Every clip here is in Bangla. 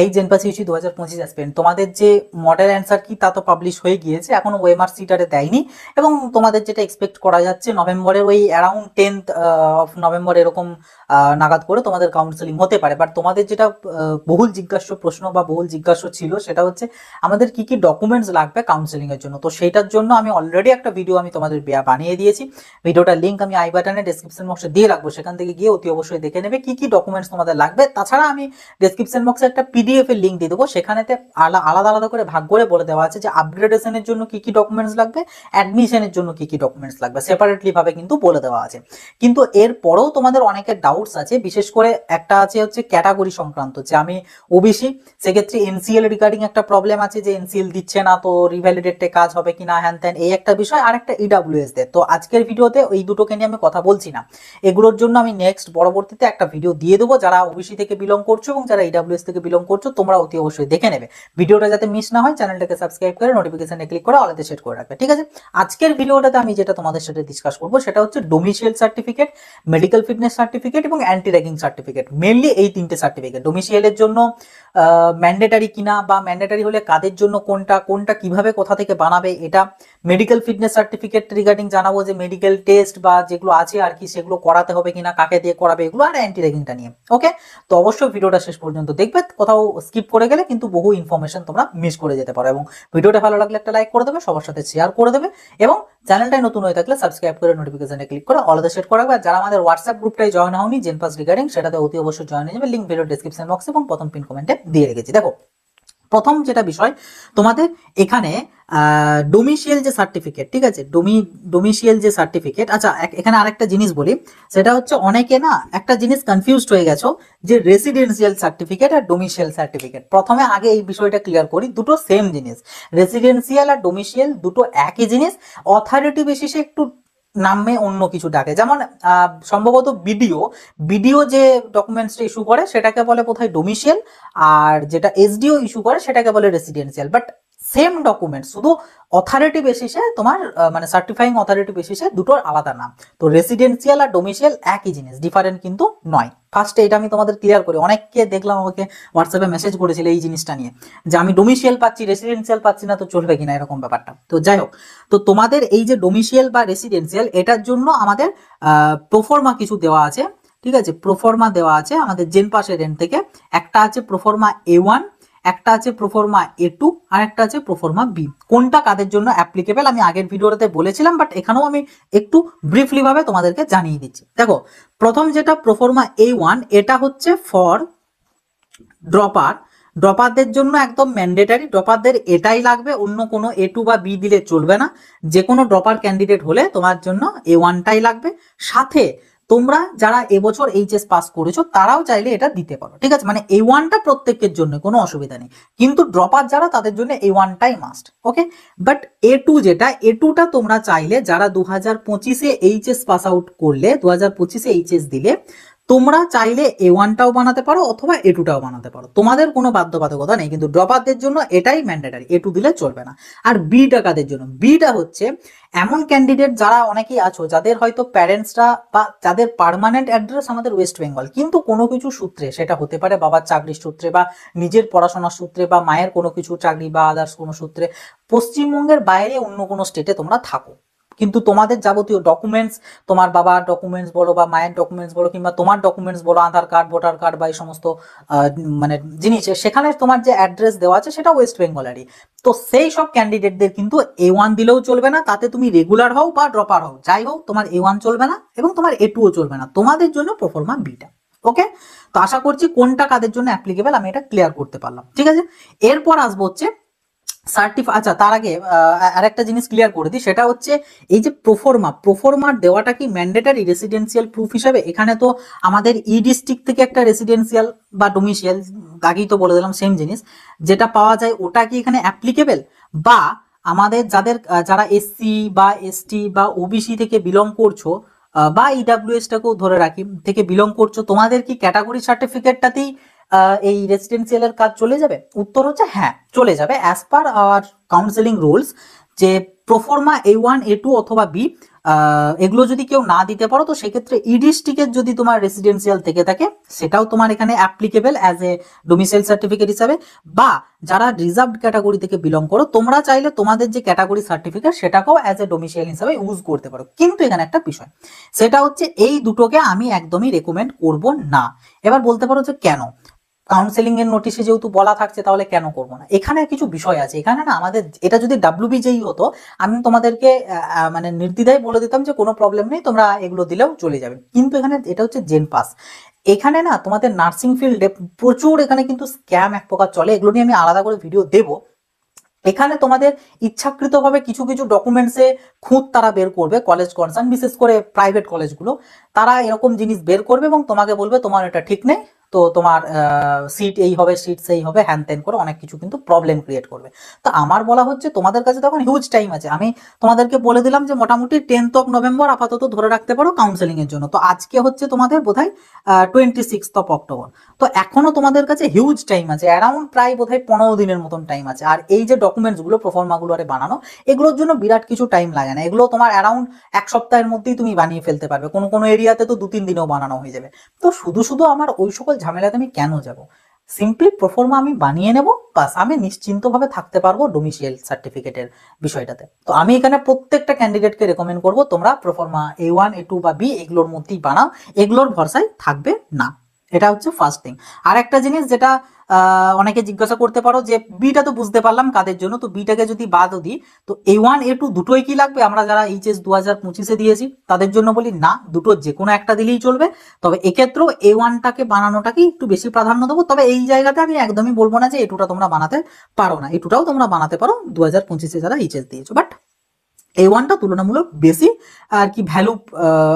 এই জেনপাস ইউসি 2025 অ্যাসপিরেন্ট, তোমাদের যে মডেল অ্যান্সার কি তা তো পাবলিশ হয়ে গিয়েছে, এখনো ওএমআর সিটারে দেয়নি। এবং তোমাদের যেটা এক্সপেক্ট করা যাচ্ছে নভেম্বরের ওই অ্যারাউন্ড 10th অফ নভেম্বর এরকম নাগাদ করে তোমাদের কাউন্সেলিং হতে পারে। বাট তোমাদের যেটা বহুল জিজ্ঞাস্য প্রশ্ন বা বহুল জিজ্ঞাস্য ছিল সেটা হচ্ছে আমাদের কি কি ডকুমেন্টস লাগবে কাউন্সেলিং এর জন্য। তো সেইটার জন্য আমি অলরেডি একটা ভিডিও আমি তোমাদের বানিয়ে দিয়েছি। ভিডিওটার লিঙ্ক আমি আই বাটনে ডেসক্রিপশন বক্সে দিয়ে রাখবো, সেখান থেকে গিয়ে অতি অবশ্যই দেখে নেবে কি কি ডকুমেন্টস তোমাদের লাগবে। তাছাড়া আমি ডেসক্রিপশন বক্সে একটা পিডিএফ এর লিঙ্ক দিয়ে দেবো, সেখানেতে আলাদা আলাদা করে ভাগ করে বলে দেওয়া আছে যে আপগ্রেডেশনের জন্য কি কি ডকুমেন্টস লাগবে, অ্যাডমিশনের জন্য কি কি ডকুমেন্টস লাগবে, সেপারেটলি ভাবে কিন্তু বলে দেওয়া আছে। কিন্তু এর পরেও তোমাদের অনেকের ডাউটস আছে, বিশেষ করে একটা আছে হচ্ছে ক্যাটাগরি সংক্রান্ত, যে আমি ওবিসি, সেক্ষেত্রে এনসিএল রিগার্ডিং একটা প্রবলেম আছে যে এনসিএল দিচ্ছে না, তো রিভ্যালিডেটে কাজ হবে কিনা হ্যান ত্যান, এই একটা বিষয়। আর একটা ইডাব্লিউএস দের। তো আজকের ভিডিওতে এই দুটোকে নিয়ে আমি কথা বলছি না, এগুলোর জন্য আমি নেক্সট পরবর্তীতে একটা ভিডিও দিয়ে দেবো। যারা ওবিসি থেকে বিলং করছো এবং যারা ইডাব্লিউএস থেকে বিলং করছো তোমরা অতি অবশ্যই দেখে নেবে। ভিডিওটা যাতে মিস না হয় চ্যানেলটাকে সাবস্ক্রাইব করে নোটিফিকেশনে ক্লিক করে অলতে সেট করে রাখবে, ঠিক আছে। আজকের ভিডিওটাতে আমি যেটা তোমাদের সাথে ডিসকাস করবো সেটা হচ্ছে domicile certificate, medical fitness certificate এবং অ্যান্টি র্যাগিং সার্টিফিকেট। মেনলি এই তিনটে সার্টিফিকেট ডোমিসিয়ালের জন্য ম্যান্ডেটারি কিনা, বা ম্যান্ডেটারি হলে কাদের জন্য কোনটা, কোনটা কিভাবে কোথা থেকে বানাবে এটা। মেডিকেল ফিটনেস সার্টিফিকেট রিগার্ডিং জানাবো যে মেডিকেল টেস্ট বা যেগুলো আছে আর কি সেগুলো করাতে হবে কিনা, কাকে দিয়ে করাবে এগুলো, আর অ্যান্টি র্যাগিংটা নিয়ে। ওকে, তো অবশ্যই ভিডিওটা শেষ পর্যন্ত দেখবে, কোথাও স্কিপ করে গেলে কিন্তু বহু ইনফরমেশন তোমরা মিস করে যেতে পারো। এবং ভিডিওটা ভালো লাগলে একটা লাইক করে দেবে, সবার সাথে শেয়ার করে দেবে, এবং চ্যানেলটাই নতুন হয়ে থাকলে সাবস্ক্রাইব করে নোটিফিকেশনে ক্লিক করে অলতে সেট করে রাখবে। আর যারা আমাদের হোয়াটসঅ্যাপ গ্রুপটাই জয়েন হওনি জেনপাস রিগার্ডিং, সেটাতে অতি অবশ্যই জয়েন হয়ে যাবে, লিঙ্ক ভিডিও ডেসক্রিপশন বক্স এবং প্রথম পিন কমেন্টে দিয়ে রেখেছি। দেখো, প্রথম যেটা বিষয় তোমাদের এখানে ডোমিসিয়াল যে সার্টিফিকেট, ঠিক আছে, ডোমিসিয়াল যে সার্টিফিকেট। আচ্ছা, এখানে আরেকটা জিনিস বলি, সেটা হচ্ছে অনেকে না একটা জিনিস কনফিউজড হয়ে গেছো যে রেসিডেন্সিয়াল সার্টিফিকেট আর ডোমিসিয়াল সার্টিফিকেট। প্রথমে আগে এই বিষয়টা ক্লিয়ার করি, দুটো সেম জিনিস। রেসিডেন্সিয়াল আর ডোমিসিয়াল দুটো একই জিনিস, অথরিটি বেসিসে একটু নামে অন্য কিছু ডাকে। যেমন সম্ভবত বিডিও যে ডকুমেন্টসটা ইস্যু করে সেটাকে বলে বোধহয় ডোমিসিয়াল, আর যেটা এসডিও ইস্যু করে সেটাকে বলে রেসিডেন্সিয়াল। বাট সেম ডকুমেন্ট, শুধু অথরিটি বেসিসে তোমার মানে সার্টিফাইং অথরিটি বেসিসে দুটোর আলাদা নাম। তো রেসিডেন্সিয়াল আর ডোমিসিয়াল একই জিনিস, ডিফারেন্ট কিন্তু নয়। ফার্স্টে এটা আমি তোমাদের ক্লিয়ার করি। অনেককে দেখলাম আমাকে হোয়াটসঅ্যাপে মেসেজ করেছিল এই জিনিসটা নিয়ে, যে আমি ডোমিসিয়াল পাচ্ছি রেসিডেন্সিয়াল পাচ্ছি না, তো চলবে কিনা এরকম ব্যাপারটা। তো যাই হোক, তো তোমাদের এই যে ডোমিসিয়াল বা রেসিডেন্সিয়াল, এটার জন্য আমাদের প্রোফর্মা কিছু দেওয়া আছে, ঠিক আছে। প্রোফর্মা দেওয়া আছে আমাদের জেনপাসের এন্ড থেকে। একটা আছে প্রোফর্মা A1, একটা আছে প্রোফর্মা A2, আর একটা আছে প্রোফর্মা B। কোনটা কাদের জন্য অ্যাপ্লিকেবল আমি আগের ভিডিওতে বলেছিলাম, বাট এখানেও আমি একটু ব্রিফলি ভাবে তোমাদেরকে জানিয়ে দিচ্ছি। দেখো, প্রথম যেটা প্রোফর্মা A1, এটা হচ্ছে ফর ড্রপারদের জন্য একদম ম্যান্ডেটারি। ড্রপারদের এটাই লাগবে, অন্য কোনো A2 বা B দিলে চলবে না। যে কোনো ড্রপার ক্যান্ডিডেট হলে তোমার জন্য A1টাই লাগবে। সাথে তোমরা যারা এবছর এইচএস পাস করেছো তারাও চাইলে এটা দিতে পারো, ঠিক আছে। মানে A1টা প্রত্যেকের জন্য কোনো অসুবিধা নেই, কিন্তু ড্রপার যারা তাদের জন্য A1টাই মাস্ট। ওকে, বাট A2 যেটা, A2টা তোমরা চাইলে যারা 2025-এ এইচএস পাস আউট করলে, 2025-এ এইচএস দিলে, তোমরা চাইলে A1টাও বানাতে পারো অথবা A2টাও বানাতে পারো, তোমাদের কোনো বাধ্যবাধকতা নেই। কিন্তু ড্রপারদের জন্য এটাই ম্যান্ডেটারি, A2 দিলে চলবে না। আর বিটা কাদের জন্য? বিটা হচ্ছে এমন ক্যান্ডিডেট যারা অনেকেই আছো যাদের হয়তো প্যারেন্টসরা বা যাদের পার্মানেন্ট অ্যাড্রেস আমাদের ওয়েস্ট বেঙ্গল, কিন্তু কোনো কিছু সূত্রে, সেটা হতে পারে বাবার চাকরির সূত্রে বা নিজের পড়াশোনার সূত্রে বা মায়ের কোনো কিছু চাকরি বা আদার্স কোনো সূত্রে, পশ্চিমবঙ্গের বাইরে অন্য কোনো স্টেটে তোমরা থাকো, কিন্তু তোমাদের যাবতীয় ডকুমেন্টস, তোমার বাবার ডকুমেন্টস বলো বা মায়ের ডকুমেন্টস বলো কিংবা তোমার ডকুমেন্টস বলো, আধার কার্ড, ভোটার কার্ড বা এই সমস্ত মানে জিনিসের, সেখানে তোমার যে অ্যাড্রেস দেওয়া আছে সেটা ওয়েস্ট বেঙ্গলেরই। তো সেই সব ক্যান্ডিডেটদের কিন্তু A1 দিলেও চলবে না, তাতে তুমি রেগুলার হও বা ড্রপার হও, যাই হোক তোমার A1 চলবে না এবং তোমার A2ও চলবে না, তোমাদের জন্য প্রোফর্মা বিটা। ওকে, তো আশা করছি কোনটা কাদের জন্য অ্যাপ্লিকেবল আমি এটা ক্লিয়ার করতে পারলাম, ঠিক আছে। এরপর আসবো হচ্ছে আচ্ছা, তার আগে আরেকটা জিনিস ক্লিয়ার করে দিই, সেটা হচ্ছে এই যে প্রোফর্মার দেওয়াটা কি ম্যান্ডেটারি রেসিডেন্সিয়াল প্রুফ হিসাবে? এখানে তো আমাদের ডিস্ট্রিক্ট থেকে একটা রেসিডেন্সিয়াল বা ডোমিসিয়াল, আগেই তো বলে দিলাম সেম জিনিস, যেটা পাওয়া যায় ওটা কি এখানে অ্যাপ্লিকেবল? বা আমাদের যারা এসসি বা এসটি বা ওবিসি থেকে বিলং করছো, বা ইডাব্লিউএস টাকেও ধরে রাখি, থেকে বিলং করছো, তোমাদের কি ক্যাটাগরি সার্টিফিকেটটাতেই এই রেসিডেন্সিয়ালের কাজ চলে যাবে? উত্তর হচ্ছে হ্যাঁ, চলে যাবে as per our counselling rules. যে প্রোফর্মা A1 A2 অথবা B এগুলো যদি কেউ না দিতে পারো তো সেক্ষেত্রে ই ডিস্ট্রিক্টের যদি তোমার রেসিডেন্সিয়াল থেকে থাকে সেটাও তোমার এখানে applicable as a domicile certificate হিসাবে, বা যারা রিজার্ভড ক্যাটাগরি থেকে বিলং করো তোমরা চাইলে তোমাদের যে ক্যাটাগরি সার্টিফিকেট সেটাকেও অ্যাজ এ ডোমিসাইল হিসাবে ইউজ করতে পারো। কিন্তু এখানে একটা বিষয়, সেটা হচ্ছে এই দুটোকে আমি একদমই রেকমেন্ড করব না। এবার বলতে পারো যে কেন, কাউন্সেলিং এর নোটিশে যেহেতু বলা থাকছে তাহলে কেন করবো না। এখানে কিছু বিষয় আছে, এখানে না আমাদের এটা যদি WBJEE হতো আমি তোমাদেরকে মানে নির্দ্বিধায় বলে দিতাম যে কোনো প্রবলেম নেই, তোমরা এগুলো দিলেও চলে যাবে। কিন্তু এখানে এটা হচ্ছে জেন পাস, এখানে না তোমাদের নার্সিং ফিল্ডে প্রচুর এখানে কিন্তু স্ক্যাম এক প্রকার চলে, এগুলো নিয়ে আমি আলাদা করে ভিডিও দেবো। এখানে তোমাদের ইচ্ছাকৃতভাবে কিছু কিছু ডকুমেন্টসে খুঁত তারা বের করবে, কলেজ কনসার্ন বিশেষ করে প্রাইভেট কলেজগুলো, তারা এরকম জিনিস বের করবে এবং তোমাকে বলবে তোমার এটা ঠিক নেই, তো তোমার সিট এই হবে, সিট সেই হবে, হ্যান ত্যান করে অনেক কিছু কিন্তু প্রবলেম ক্রিয়েট করবে। তো আমার বলা হচ্ছে তোমাদের কাছে তখন হিউজ টাইম আছে, আমি তোমাদেরকে বলে দিলাম যে মোটামুটি 10th নভেম্বর আপাতত ধরে রাখতে পারো কাউন্সেলিং এর জন্য। তো আজকে হচ্ছে তোমাদের বোধহয় 26 অক্টোবর, তো এখনো তোমাদের কাছে হিউজ টাইম আছে, অ্যারাউন্ড প্রায় বোধহয় 15 দিনের মতন টাইম আছে। আর এই যে ডকুমেন্টস গুলো প্রোফর্মা আরে বানানো, এগুলোর জন্য বিরাট কিছু টাইম লাগে না, এগুলো তোমার অ্যারাউন্ড 1 সপ্তাহের মধ্যেই তুমি বানিয়ে ফেলতে পারবে, কোনো কোনো এরিয়াতে তো 2-3 দিনেও বানানো হয়ে যাবে। তো শুধু শুধু আমার ওই সকল ঝামেলাতে আমি কেন যাব, সিম্পলি প্রোফর্মা আমি বানিয়ে নেব, বাস আমি নিশ্চিন্তভাবে থাকতে পারবো ডোমিসাইল সার্টিফিকেটের বিষয়টাতে। তো আমি এখানে প্রত্যেকটা ক্যান্ডিডেটকে রেকমেন্ড করব তোমরা প্রোফর্মা A1 A2 বা B এগুলোর মধ্যেই বানাও, এগুলোর ভরসায় থাকবে না। এটা হচ্ছে ফার্স্ট থিং। আর একটা জিনিস যেটা অনেকে জিজ্ঞাসা করতে পারো যে বিটা তো বুঝতে পারলাম কাদের জন্য, তো বিটাকে যদি বাদও দিই তো A1 A2 দুটোই কি লাগবে, আমরা যারা HS 2025-এ দিয়েছি তাদের জন্য বলি না, দুটো যে কোনো একটা দিলেই চলবে। তবে এক্ষেত্রেও A1টাকে বানানোটাকে একটু বেশি প্রাধান্য দেবো। তবে এই জায়গাতে আমি একদমই বলবো না যে A2টা তোমরা বানাতে পারো না, A2টাও তোমরা বানাতে পারো 2025-এ যারা HS দিয়েছো, বাট A1টা তুলনামূলক বেশি আর কি ভ্যালু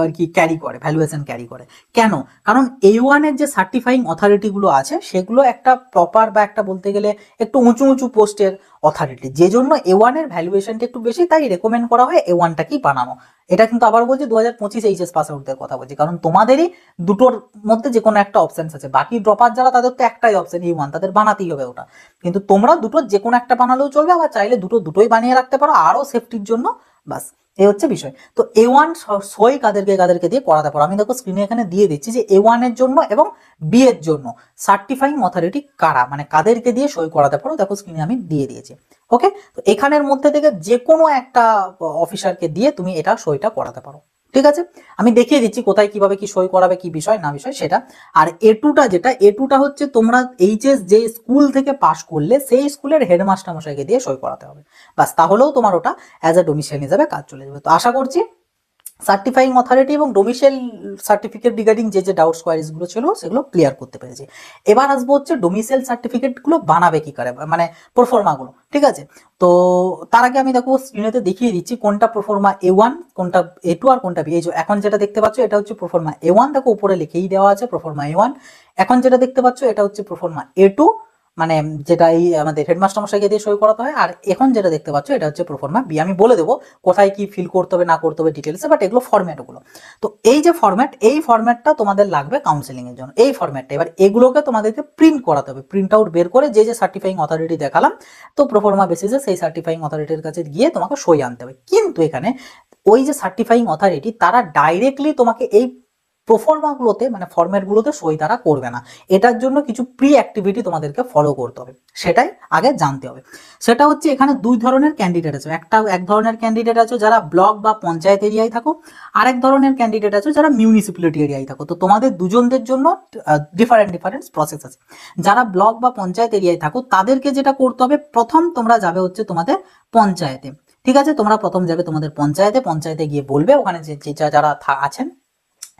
আর কি ক্যারি করে, ভ্যালুয়েশন ক্যারি করে। কেন? কারণ A1 এর যে সার্টিফাইং অথরিটি গুলো আছে সেগুলো একটা প্রপার বা একটা বলতে গেলে একটু উঁচু উঁচু পোস্টের অথরিটি, যে জন্য A1 এর ভ্যালুয়েশনটা একটু বেশি, তাই রেকমেন্ড করা হয় A1টাকেই বানানো। এটা কিন্তু আবার বলছি 2025 HS পাস আউটদের কথা বলছি, কারণ তোমাদেরই দুটোর মধ্যে যে কোনো একটা অপশন আছে, বাকি ড্রপার যারা তাদের তো একটাই অপশন A1, তাদের বানাতেই হবে ওটা। কিন্তু তোমরা দুটোর যে কোনো একটা বানালেও চলবে, আবার চাইলে দুটোই বানিয়ে রাখতে পারো আরো সেফটির জন্য, বাস এই হচ্ছে বিষয়। তো A1 সই কাদেরকে কাদেরকে দিয়ে করাতে পারো, আমি দেখো স্ক্রিনে এখানে দিয়ে দিচ্ছি যে A1 এর জন্য এবং B এর জন্য সার্টিফাইং অথরিটি কারা, মানে কাদেরকে দিয়ে সই করাতে পারো, দেখো স্ক্রিনে আমি দিয়ে দিয়েছি। ওকে, তো এখানের মধ্যে থেকে যে কোনো একটা অফিসারকে দিয়ে তুমি এটা সইটা করাতে পারো, ঠিক আছে। আমি দেখিয়ে দিচ্ছি কোথায় কিভাবে কি সই করাবে, কি বিষয় না বিষয় সেটা। আর A2টা হচ্ছে তোমরা HS যে স্কুল থেকে পাশ করলে সেই স্কুলের হেডমাস্টার মশাইকে দিয়ে সই করাতে হবে, বাস তাহলেও তোমার ওটা অ্যাজ এ ডোমিসাইল হিসাবে কাজ চলে যাবে। তো আশা করছি সার্টিফাইং অথরিটি এবং ডোমিসাইল সার্টিফিকেট রিগার্ডিং যে ডাউটস কোয়ারিজ গুলো ছিল সেগুলো ক্লিয়ার করতে পেরেছি। এবার আসবো হচ্ছে ডোমিসাইল সার্টিফিকেট গুলো বানাবে কি করে, মানে প্রোফর্মা গুলো, ঠিক আছে। তো তার আগে আমি দেখো স্ক্রিনেতে দেখিয়ে দিচ্ছি কোনটা প্রোফর্মা A1, কোনটা A2 আর কোনটা B। এই যে এখন যেটা দেখতে পাচ্ছ এটা হচ্ছে প্রোফর্মা A1, দেখো উপরে লিখেই দেওয়া আছে প্রোফর্মা A1। এখন যেটা দেখতে পাচ্ছ এটা হচ্ছে প্রোফর্মা A2, মানে যেটা এই আমাদের হেডমাস্টার মশাইকে দিয়ে সই করাতে হয়। আর এখন যেটা দেখতে পাচ্ছ এটা হচ্ছে প্রোফর্মা B। আমি বলে দেবো কোথায় কি ফিল করতে হবে না করতে হবে ডিটেলসে, বাট এগুলো ফরম্যাটগুলো। তো এই যে ফরম্যাট, এই ফরম্যাটটা তোমাদের লাগবে কাউন্সেলিং এর জন্য, এই ফরম্যাটটা। এবার এগুলোকে তোমাদেরকে প্রিন্ট করাতে হবে, প্রিন্ট আউট বের করে যে সার্টিফাইং অথরিটি দেখালাম, তো প্রোফর্মা বেসিসে সেই সার্টিফাইং অথরিটির কাছে গিয়ে তোমাকে সই আনতে হবে। কিন্তু এখানে ওই যে সার্টিফাইং অথরিটি তারা ডাইরেক্টলি তোমাকে এই প্রোফর্মাগুলোতে মানে ফরম্যাটগুলোতে সই তারা করবে না, এটার জন্য কিছু প্রি অ্যাক্টিভিটি তোমাদেরকে ফলো করতে হবে, সেটাই আগে জানতে হবে। সেটা হচ্ছে এখানে দুই ধরনের ক্যান্ডিডেট আছে, এক ধরনের ক্যান্ডিডেট আছে যারা ব্লক বা পঞ্চায়েত এরিয়ায় থাকো, আরেক ধরনের ক্যান্ডিডেট আছে যারা মিউনিসিপ্যালিটি এরিয়ায় থাকো। তো তোমাদের দুজনদের জন্য ডিফারেন্ট প্রসেস আছে। যারা ব্লক বা পঞ্চায়েত এরিয়ায় থাকো তাদেরকে যেটা করতে হবে, প্রথম তোমরা যাবে হচ্ছে তোমাদের পঞ্চায়েতে, ঠিক আছে। তোমরা প্রথম যাবে তোমাদের পঞ্চায়েতে গিয়ে বলবে ওখানে যে যারা আছেন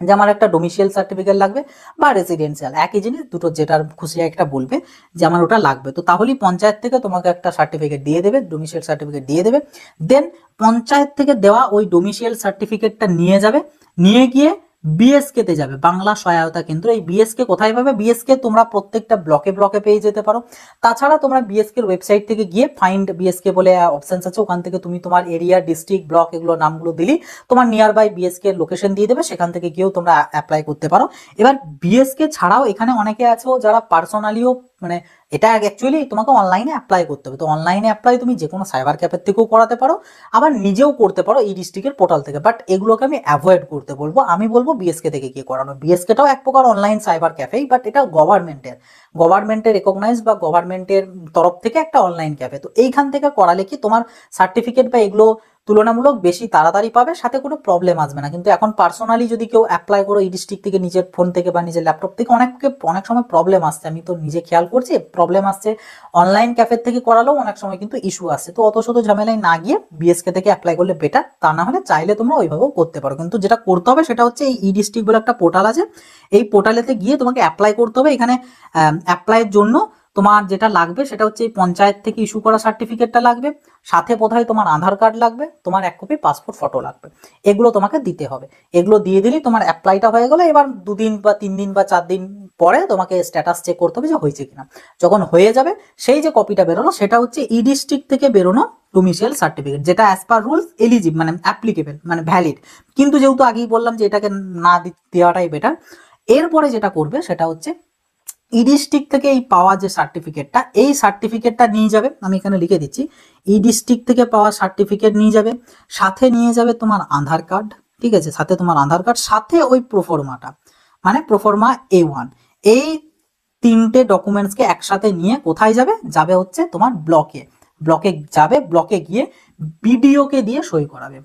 যে আমার একটা ডোমিসাইল সার্টিফিকেট লাগবে বা রেসিডেন্সিয়াল, একই জিনিস, দুটো যেটার খুশি একটা বলবে যে আমার ওটা লাগবে। তো তাহলেই পঞ্চায়েত থেকে তোমাকে একটা সার্টিফিকেট দিয়ে দেবে, ডোমিসাইল সার্টিফিকেট দিয়ে দেবে। দেন পঞ্চায়েত থেকে দেওয়া ওই ডোমিসাইল সার্টিফিকেটটা নিয়ে যাবে, নিয়ে গিয়ে BSK তে যাবে, বাংলা সহায়তা কেন্দ্র। এই BSK কোথায় পাবে? BSK তোমরা প্রত্যেকটা ব্লকে পেয়ে যেতে পারো। তাছাড়া তোমরা BSK এর ওয়েবসাইট থেকে গিয়ে ফাইন্ড BSK বলে অপশনস আছে, ওখান থেকে তুমি তোমার এরিয়া, ডিস্ট্রিক্ট, ব্লক এগুলো নামগুলো দিলি তোমার নিয়ার বাই BSK এর লোকেশন দিয়ে দেবে, সেখান থেকে গিয়েও তোমরা অ্যাপ্লাই করতে পারো। এবার BSK ছাড়াও এখানে অনেকে আছে যারা পার্সোনালিও মানে এটা অ্যাকচুয়ালি তোমাকে অনলাইনে অ্যাপ্লাই করতে হবে। তো অনলাইনে অ্যাপ্লাই তুমি যে কোনো সাইবার ক্যাফের থেকেও করাতে পারো, আবার নিজেও করতে পারো এই ডিস্ট্রিক্টের পোর্টাল থেকে। বাট এগুলোকে আমি অ্যাভয়েড করতে বলবো, আমি বলবো বিএসকে থেকে গিয়ে করানো। বিএসকেটাও এক প্রকার অনলাইন সাইবার ক্যাফেই, বাট এটা গভর্নমেন্টের রেকগনাইজ বা গভর্নমেন্টের তরফ থেকে একটা অনলাইন ক্যাফে। তো এইখান থেকে করালে কি তোমার সার্টিফিকেট বা এগুলো তুলনামূলক বেশি তাড়াতাড়ি পাবে, সাথে কোনো প্রবলেম আসবে না। কিন্তু এখন পার্সোনালি যদি কেউ অ্যাপ্লাই করো এই ডিস্ট্রিক্ট থেকে নিজের ফোন থেকে বা নিজের ল্যাপটপ থেকে, অনেক সময় প্রবলেম আসছে, আমি তো নিজে খেয়াল করছি প্রবলেম আসছে। অনলাইন ক্যাফের থেকে করালেও অনেক সময় কিন্তু ইস্যু আসছে। তো অত শত ঝামেলায় না গিয়ে বিএসকে থেকে অ্যাপ্লাই করলে বেটার। তা না হলে চাইলে তোমরা ওইভাবেও করতে পারো, কিন্তু যেটা করতে হবে সেটা হচ্ছে এই ডিস্ট্রিক্ট বলে একটা পোর্টাল আছে, এই পোর্টালেতে গিয়ে তোমাকে অ্যাপ্লাই করতে হবে। এখানে অ্যাপ্লাইয়ের জন্য তোমার যেটা লাগবে সেটা হচ্ছে এই পঞ্চায়েত থেকে ইস্যু করা সার্টিফিকেটটা লাগবে, সাথে বোধহয় তোমার আধার কার্ড লাগবে, তোমার 1 কপি পাসপোর্ট ফটো লাগবে। এগুলো তোমাকে দিতে হবে। এগুলো দিয়ে দিলেই তোমার অ্যাপ্লাইটা হয়ে গেলো। এবার 2 দিন বা 3 দিন বা 4 দিন পরে তোমাকে স্ট্যাটাস চেক করতে হবে যে হয়েছে কিনা। যখন হয়ে যাবে সেই যে কপিটা বেরোলো সেটা হচ্ছে ই ডিস্ট্রিক্ট থেকে বেরোনো ডোমিসাইল সার্টিফিকেট, যেটা অ্যাজ পার রুলস এলিজিবল মানে অ্যাপ্লিকেবল মানে ভ্যালিড। কিন্তু যেহেতু আগেই বললাম যে এটাকে না দেওয়াটাই বেটার। এরপরে যেটা করবে সেটা হচ্ছে ই ডিস্ট্রিক্ট থেকে এই পাওয়া যে সার্টিফিকেটটা, এই সার্টিফিকেটটা নিয়ে যাবে, আমি এখানে লিখে দিচ্ছি, ই ডিস্ট্রিক্ট থেকে পাওয়া সার্টিফিকেট নিয়ে যাবে, সাথে নিয়ে যাবে তোমার আধার কার্ড, ঠিক আছে, সাথে তোমার আধার কার্ড, সাথে ওই প্রোফর্মাটা মানে প্রোফর্মা A1, এই 3টে ডকুমেন্টসকে একসাথে নিয়ে কোথায় যাবে, যাবে হচ্ছে তোমার ব্লকে যাবে। ব্লকে গিয়ে বিডিওকে দিয়ে সই করাবে,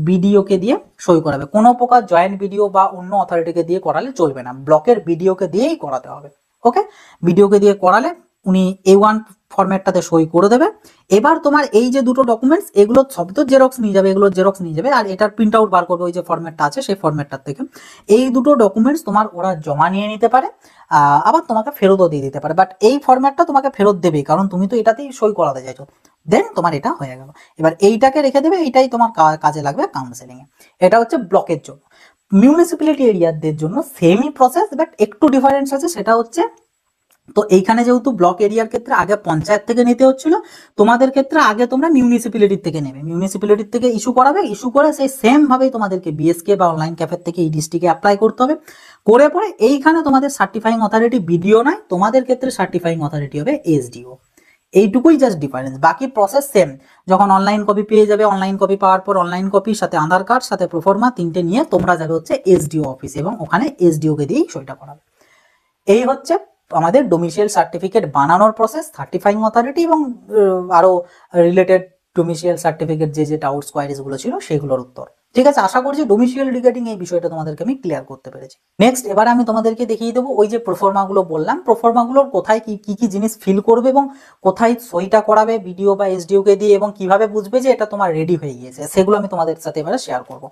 বিডিওকে দিয়ে সই করাবে। কোনো প্রকার জয়েন্ট বিডিও বা অন্য অথরিটিকে দিয়ে করালে চলবে না, ব্লকের বিডিওকে দিয়েই করাতে হবে। ওকে, বিডিওকে দিয়ে করালে উনি A1 ফরম্যাটটাতে সই করে দেবে। এবার তোমার এই যে দুটো ডকুমেন্টস, এগুলো সব তো জেরক্স নিয়ে যাবে, এগুলো জেরক্স নিয়ে যাবে, আর এটার প্রিন্ট আউট বার করবে ওই যে ফরম্যাটটা আছে সেই ফরম্যাটটার থেকে। এই দুটো ডকুমেন্টস তোমার ওরা জমা নিয়ে নিতে পারে, আবার তোমাকে ফেরতও দিয়ে দিতে পারে। বাট এই ফরম্যাটটা তোমাকে ফেরত দেবেই, কারণ তুমি তো এটাতেই সই করাতে চাইছো। দেন তোমার এটা হয়ে গেল। এবার এইটাকে রেখে দেবে, এইটাই তোমার কাজে লাগবে কাউন্সেলিং এ। এটা হচ্ছে ব্লকের জন্য। মিউনিসিপ্যালিটি এরিয়াদের জন্য সেমই প্রসেস, বাট একটু ডিফারেন্স আছে। সেটা হচ্ছে, তো এইখানে যেহেতু ব্লক এরিয়ার ক্ষেত্রে আগে পঞ্চায়েত থেকে নিতে হচ্ছিল, তোমাদের ক্ষেত্রে আগে তোমরা মিউনিসিপ্যালিটির থেকে নেবে, মিউনিসিপ্যালিটির থেকে ইস্যু করাবে, ইস্যু করে সেই সেম ভাবেই তোমাদেরকে বিএসকে বা অনলাইন ক্যাফের থেকে এই ডিস্ট্রিক্টে অ্যাপ্লাই করতে হবে। করে পরে এইখানে তোমাদের সার্টিফাইং অথরিটি বিডিও নয়, তোমাদের ক্ষেত্রে সার্টিফাইং অথরিটি হবে এসডিও। এইটুকুই জাস্ট ডিফারেন্স, বাকি প্রসেস সেম। যখন অনলাইন কপি পেয়ে যাবে, অনলাইন কপি পাওয়ার পর অনলাইন কপির সাথে আধার কার্ড সাথে প্রোফর্মা 3টে নিয়ে তোমরা যাবে হচ্ছে এসডিও অফিস, এবং ওখানে এসডিও কে দিয়েই সইটা করাবে। এই হচ্ছে আমাদের ডোমিসাইল সার্টিফিকেট বানানোর প্রসেস, সার্টিফাইং অথরিটি এবং আরো রিলেটেড ডোমিসাইল সার্টিফিকেট যে ডাউটস কোয়ারিজ গুলো ছিল সেগুলোর উত্তর। ঠিক আছে, আশা করছি ডোমিসাইল রিগার্ডিং এই বিষয়টা তোমাদেরকে আমি ক্লিয়ার করতে পেরেছি। নেক্সট এবার আমি তোমাদেরকে দেখিয়ে দেবো ওই যে প্রোফর্মা গুলো বললাম, প্রোফর্মা গুলোর কোথায় কি কি জিনিস ফিল করবে এবং কোথায় সইটা করাবে বিডিও বা এসডিও কে দিয়ে, এবং কিভাবে বুঝবে যে এটা তোমার রেডি হয়ে গিয়েছে, সেগুলো আমি তোমাদের সাথে এবারে শেয়ার করব।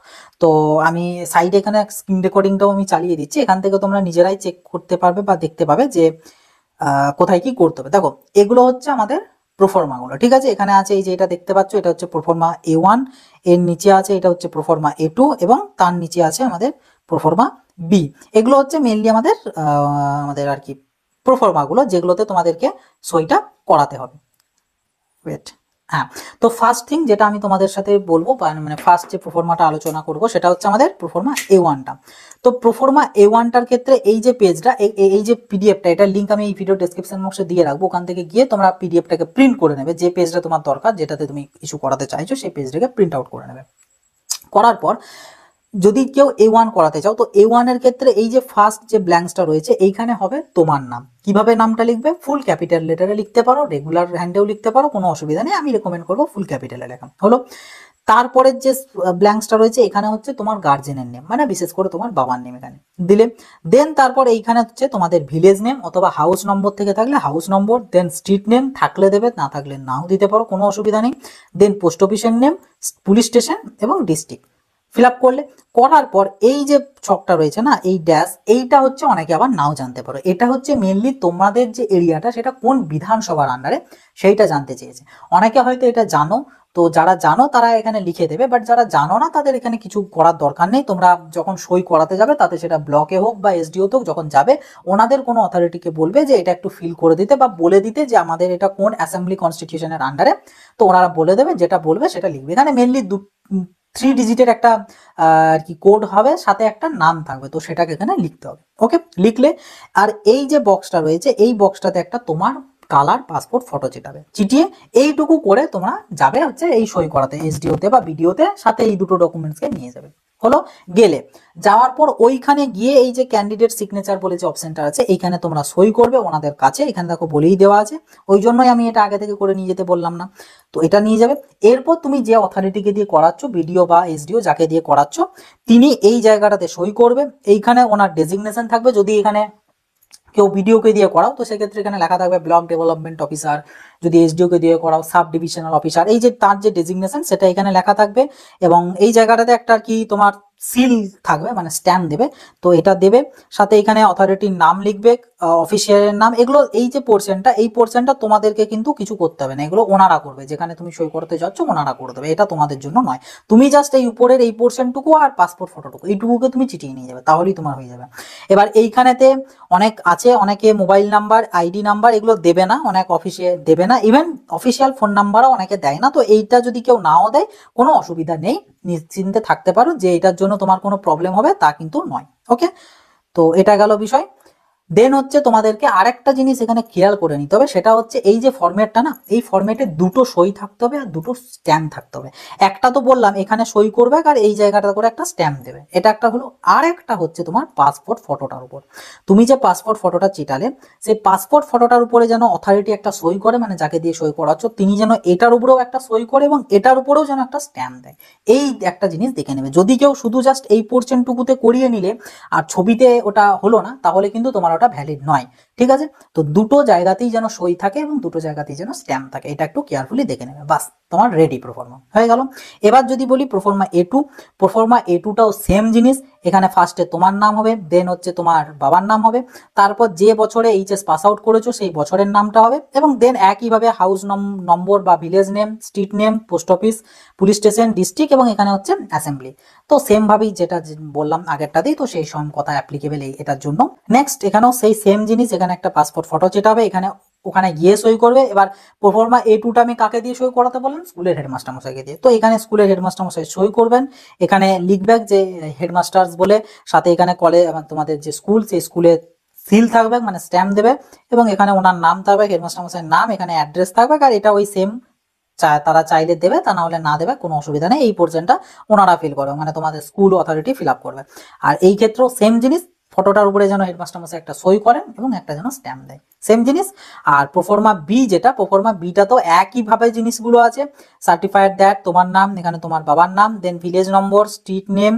তো আমি সাইডে এখানে স্ক্রিন রেকর্ডিংটাও আমি চালিয়ে দিচ্ছি, এখান থেকে তোমরা নিজেরাই চেক করতে পারবে বা দেখতে পাবে যে কোথায় কি করতে হবে। দেখো, এগুলো হচ্ছে আমাদের প্রোফর্মা গুলো, ঠিক আছে। এখানে আছে এই যে এটা দেখতে পাচ্ছ, এটা হচ্ছে প্রোফর্মা A1, এর নিচে আছে এটা হচ্ছে প্রোফর্মা A2, এবং তার নিচে আছে আমাদের প্রোফর্মা B। এগুলো হচ্ছে মেইনলি আমাদের আর কি প্রোফর্মা গুলো, যেগুলোতে তোমাদেরকে সইটা করাতে হবে। ওয়েট, হ্যাঁ, তো ফার্স্ট থিং যেটা আমি তোমাদের সাথে বলবো, মানে ফার্স্ট যে প্রোফর্মাটা আলোচনা করব সেটা হচ্ছে আমাদের প্রোফর্মা A1টা। তো প্রোফর্মা A1টার ক্ষেত্রে এই যে পেজটা, এই যে পিডিএফটা, এটার লিঙ্ক আমি এই ভিডিও ডেসক্রিপশন বক্সে দিয়ে রাখবো, ওখান থেকে গিয়ে তোমরা পিডিএফটাকে প্রিন্ট করে নেবে। যে পেজটা তোমার দরকার, যেটাতে তুমি ইস্যু করাতে চাইছো, সেই পেজটাকে প্রিন্ট আউট করে নেবে। করার পর যদি কেউ A1 করাতে চাও, তো A1 এর ক্ষেত্রে এই যে ফার্স্ট যে ব্ল্যাঙ্কসটা রয়েছে এইখানে হবে তোমার নাম। কিভাবে নামটা লিখবে? ফুল ক্যাপিটাল লেটারে লিখতে পারো, রেগুলার হ্যান্ডেও লিখতে পারো, কোনো অসুবিধা নেই। আমি রেকমেন্ড করবো ফুল ক্যাপিটালে লেখা। হলো, তারপরের যে ব্ল্যাঙ্কসটা রয়েছে এখানে হচ্ছে তোমার গার্জেনের নেম, মানে বিশেষ করে তোমার বাবার নেম এখানে দিলে। দেন তারপর এইখানে হচ্ছে তোমাদের ভিলেজ নেম অথবা হাউস নম্বর থেকে থাকলে হাউস নম্বর, দেন স্ট্রিট নেম থাকলে দেবে, না থাকলে নাও দিতে পারো, কোনো অসুবিধা নেই। দেন পোস্ট অফিসের নেম, পুলিশ স্টেশন এবং ডিস্ট্রিক্ট ফিল আপ করলে। করার পর এই যে ছকটা রয়েছে না, এই ড্যাশ, এইটা হচ্ছে অনেকে আবার নাও জানতে পারো। এটা হচ্ছে মেনলি তোমাদের যে এরিয়াটা সেটা কোন বিধানসভার আন্ডারে সেইটা জানতে চেয়েছে। অনেকে হয়তো এটা জানো, তো যারা জানো তারা এখানে লিখে দেবে, বাট যারা জানো না তাদের এখানে কিছু করার দরকার নেই। তোমরা যখন সই করাতে যাবে, তাতে সেটা ব্লকে হোক বা এসডিও হোক, যখন যাবে ওনাদের কোনো অথরিটিকে বলবে যে এটা একটু ফিল করে দিতে বা বলে দিতে যে আমাদের এটা কোন অ্যাসেম্বলি কনস্টিটিউশনের আন্ডারে, তো ওনারা বলে দেবে, যেটা বলবে সেটা লিখবে। এখানে মেনলি 3 ডিজিটের একটা আর কি কোড হবে, সাথে একটা নাম থাকবে, তো সেটাকে এখানে লিখতে হবে। ওকে, লিখলে আর এই যে বক্সটা রয়েছে এই বক্সটাতে একটা তোমার কালার পাসপোর্ট ফটো চিটিয়ে এইটুকু করে তোমরা যাবে হচ্ছে এই সই করাতে, এসডিওতে বা বিডিওতে, সাথে এই দুটো ডকুমেন্টসকে নিয়ে যাবে। হলো, গেলে যাওয়ার পর ওইখানে গিয়ে এই যে ক্যান্ডিডেট সিগনেচার বলে যে অপশনটা আছে এইখানে তোমরা সই করবে ওনাদের কাছে, এখানে দেখো বলেই দেওয়া আছে, ওই জন্যই আমি এটা আগে থেকে করে নিয়ে যেতে বললাম না। তো এটা নিয়ে যাবে, এরপর তুমি যে অথরিটিকে দিয়ে করাচ্ছ, বিডিও বা এসডিও যাকে দিয়ে করাচ্ছ, তিনি এই জায়গাটাতে সই করবে, এইখানে ওনার ডেজিগনেশন থাকবে। যদি এখানে কেউ বিডিওকে দিয়ে করাও তো সেক্ষেত্রে এখানে লেখা থাকবে ব্লক ডেভেলপমেন্ট অফিসার, যদি এসডিওকে দিয়ে করাও সাব ডিভিশনাল অফিসার, এই যে তার যে ডেজিগনেশন সেটা এখানে লেখা থাকবে। এবং এই জায়গাটাতে একটা আর কি তোমার সিল থাকবে, মানে স্ট্যাম্প দেবে, তো এটা দেবে। সাথে এখানে অথরিটির নাম লিখবে, অফিসিয়ালের নাম, এগুলো এই যে পোর্শনটা, এই পোর্শনটা তোমাদেরকে কিন্তু কিছু করতে হবে না, এগুলো ওনারা করবে, যেখানে তুমি সই করতে যাচ্ছ ওনারা করে দেবে, এটা তোমাদের জন্য নয়। তুমি জাস্ট এই উপরের এই পোর্শনটুকু আর পাসপোর্ট ফটোটুকু এইটুকুকে তুমি চিটিয়ে নিয়ে যাবে, তাহলেই তোমার হয়ে যাবে। এবার এইখানেতে অনেক আছে, অনেকে মোবাইল নাম্বার, আইডি নাম্বার এগুলো দেবে না, অনেক অফিসে দেবে না, ইভেন অফিসিয়াল ফোন নাম্বারও অনেকে দেয় না। তো এইটা যদি কেউ নাও দেয় কোনো অসুবিধা নেই, নিশ্চিন্তে থাকতে পারো যে এটার জন্য তোমার কোনো প্রবলেম হবে তা কিন্তু নয়। ওকে, তো এটা গেল বিষয়। দেন হচ্ছে তোমাদেরকে আরেকটা জিনিস এখানে খেয়াল করে নিতে হবে, সেটা হচ্ছে এই যে ফরম্যাটটা না, এই ফরম্যাটে দুটো সই থাকতে হবে আর দুটো স্ট্যাম্প থাকতে হবে। একটা তো বললাম এখানে সই করবে আর এই জায়গাটা করে একটা স্ট্যাম্প দেবে, এটা একটা হলো। আর একটা হচ্ছে তোমার পাসপোর্ট ফটোটার উপর, তুমি যে পাসপোর্ট ফটোটা চিটালে সেই পাসপোর্ট ফটোটার উপরে যেন অথরিটি একটা সই করে, মানে যাকে দিয়ে সই করাচ্ছ তিনি যেন এটার উপরেও একটা সই করে এবং এটার উপরেও যেন একটা স্ট্যাম্প দেয়। এই একটা জিনিস দেখে নেবে, যদি কেউ শুধু জাস্ট এই পোর্শনটুকুতে করিয়ে নিলে আর ছবিতে ওটা হলো না তাহলে কিন্তু তোমার ওটা ভ্যালিড নয়। ঠিক আছে, তো দুটো জায়গাতেই যেন সই থাকে এবং দুটো জায়গাতেই যেন স্ট্যাম্প থাকে, এটা একটু কেয়ারফুলি দেখে নেবে। বাস, তোমার রেডি প্রোফর্মা হয়ে গেল। এবার যদি বলি প্রোফর্মা A2, প্রোফর্মা A2টাও সেম জিনিস, এখানে ফার্স্টে তোমার নাম হবে, দেন হচ্ছে তোমার বাবার নাম হবে, তারপর যে বছরে এইচএস পাস আউট করেছো সেই বছরের নামটা হবে, এবং দেন একইভাবে হাউস নম্বর বা village name, street name, post office, police station, district, এবং এখানে হচ্ছে অ্যাসেম্বলি। তো সেম ভাবেই যেটা বললাম আগেরটাতেই, তো সেই সব কথা অ্যাপ্লিকেবল এটার জন্য। নেক্সট এখানেও সেই সেম জিনিস, এখানে একটা পাসপোর্ট ফটো চেটাবে, এখানে ওখানে গিয়ে সই করবে। এবার প্রোফর্মা A2টা আমি কাকে দিয়ে সই করাতে বললাম, স্কুলের হেডমাস্টার মশাইকে দিয়ে, তো এখানে স্কুলের হেডমাস্টার মশাই সই করবেন, এখানে লিখবে যে হেডমাস্টার্স বলে, সাথে এখানে কলেজ তোমাদের যে স্কুল সেই স্কুলে সিল থাকবে, মানে স্ট্যাম্প দেবে, এবং এখানে ওনার নাম থাকবে, হেডমাস্টার মশাইয়ের নাম, এখানে অ্যাড্রেস থাকবে, আর এটা ওই সেম তারা চাইলে দেবে, তা না হলে না দেবে, কোনো অসুবিধা নেই। এই পোর্শনটা ওনারা ফিল করবে, মানে তোমাদের স্কুল অথরিটি ফিল আপ করবে। আর এই ক্ষেত্রেও সেম জিনিস, ফটোটার উপরে যেন হেডমাস্টার মশাই একটা সই করেন এবং একটা যেন স্ট্যাম্প দেয়, সেম জিনিস। আর প্রোফর্মা বি যেটা, প্রোফর্মা বিটা তো একইভাবে জিনিসগুলো আছে, সার্টিফাইড দ্যাট তোমার নাম, এখানে তোমার বাবার নাম, then village number, street name,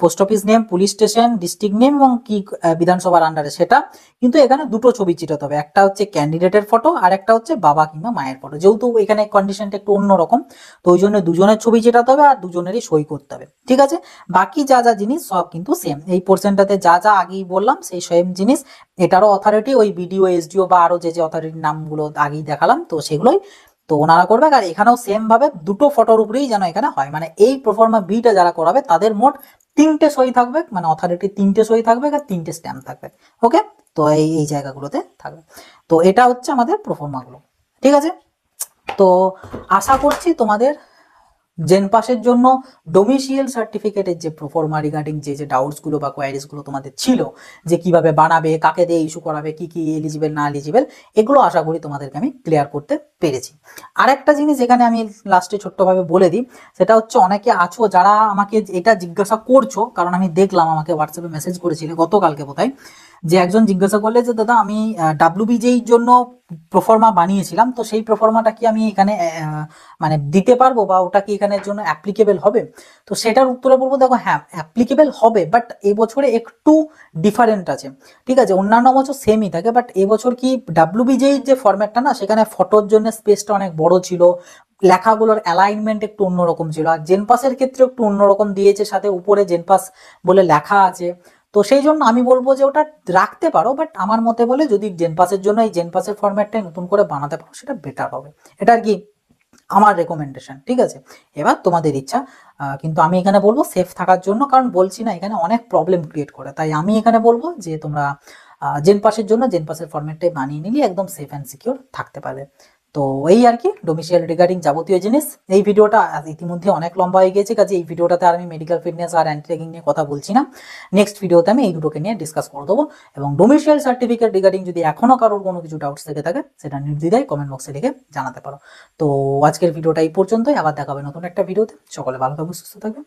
post office name, police station, district name, এবং কি বিধানসভার আন্ডারে সেটা। কিন্তু এখানে দুটো ছবি চিটাতে হবে, একটা হচ্ছে ক্যান্ডিডেটের ফটো আর একটা হচ্ছে বাবা কিংবা মায়ের ফটো, যেহেতু এখানে কন্ডিশনটা একটু অন্যরকম, তো ওই জন্য দুজনের ছবি চিটাতে হবে আর দুজনেরই সই করতে হবে। ঠিক আছে, বাকি যা যা জিনিস সব কিন্তু সেম, এই পোর্শনটাতে যা যা আগেই বললাম সেই সেম জিনিস। এটারও অথরিটি ওই বিডিও, এসডিও বা আরো যে যে অথরিটির নামগুলো আগেই দেখালাম তো সেগুলোই তো ওনারা করবে। আর এখানেও সেম ভাবে দুটো ফটোর উপরেই যেন এখানে হয়, মানে এই প্রোফর্মা বিটা যারা করাবে তাদের মোট 3টে সই থাকবে, মানে অথরিটির 3টে সই থাকবে আর 3টে স্ট্যাম্প থাকবে। ওকে, তো এই এই জায়গাগুলোতে থাকবে। তো এটা হচ্ছে আমাদের প্রোফর্মা গুলো। ঠিক আছে, তো আশা করছি তোমাদের জেনপাসের জন্য ডোমিসিয়াল সার্টিফিকেটের যে প্রোফর্মা রিগার্ডিং যে যে ডাউটসগুলো বা কোয়ারিজগুলো তোমাদের ছিল, যে কিভাবে বানাবে, কাকে দিয়ে ইস্যু করাবে, কি কি এলিজিবল না এলিজিবল, এগুলো আশা করি তোমাদেরকে আমি ক্লিয়ার করতে পেরেছি। আর একটা জিনিস এখানে আমি লাস্টে ছোট্টভাবে বলে দিই, সেটা হচ্ছে অনেকে আছো যারা আমাকে এটা জিজ্ঞাসা করছো, কারণ আমি দেখলাম আমাকে হোয়াটসঅ্যাপে মেসেজ করেছিলে গতকালকে বোধহয়, যে একজন জিজ্ঞাসা করলে যে দাদা আমি ডাব্লিউবিজের জন্য প্রোফর্মা বানিয়েছিলাম, তো সেই প্রোফর্মাটা কি আমি এখানে মানে দিতে পারবো বা ওটা কি এখানের জন্য অ্যাপ্লিকেবল হবে? তো সেটার উত্তরে বলবো দেখো হ্যাঁ অ্যাপ্লিকেবল হবে, বাট এবছরে একটু ডিফারেন্ট আছে। ঠিক আছে, অন্যান্য বছর সেমই থাকে, বাট এবছর কি ডাব্লিউবিজের যে ফরম্যাটটা না সেখানে ফটোর জন্য স্পেসটা অনেক বড় ছিল, লেখাগুলোর অ্যালাইনমেন্ট একটু অন্যরকম ছিল, আর জেনপাসের ক্ষেত্রে একটু অন্যরকম দিয়েছে, সাথে উপরে জেনপাস বলে লেখা আছে। তো সেই জন্য আমি বলবো যে ওটা রাখতে পারো, বাট আমার মতে বলে যদি জেনপাসের জন্য এই জেনপাসের ফরম্যাটটাই নতুন করে বানাতে পারো সেটা বেটার হবে, এটা আর কি আমার রেকমেন্ডেশন। ঠিক আছে, এবার তোমাদের ইচ্ছা, কিন্তু আমি এখানে বলবো সেফ থাকার জন্য, কারণ বলছি না এখানে অনেক প্রবলেম ক্রিয়েট করে, তাই আমি এখানে বলবো যে তোমরা জেনপাসের জন্য জেনপাসের ফরম্যাটটাই বানিয়ে নিলে একদম সেফ অ্যান্ড সিকিউর থাকতে পারবে। তো এই আর কি ডোমিসিয়াল রিগার্ডিং যাবতীয় জিনিস। এই ভিডিওটা ইতিমধ্যে অনেক লম্বা হয়ে গিয়েছে, কাজে এই ভিডিওটাতে আর আমি মেডিকেল ফিটনেস আর অ্যান্টি র্যাগিং নিয়ে কথা বলছি না। নেক্সট ভিডিওতে আমি এই দুটোকে নিয়ে ডিসকাস করে দেবো। এবং ডোমিসিয়াল সার্টিফিকেট রিগার্ডিং যদি এখনো কারোর কোনো কিছু ডাউটস থেকে থাকে সেটা নির্দ্বিধায় কমেন্ট বক্সে লিখে জানাতে পারো। তো আজকের ভিডিওটা এই পর্যন্তই, আবার দেখাবে নতুন একটা ভিডিওতে। সকলে ভালো থাকবে, সুস্থ থাকবে।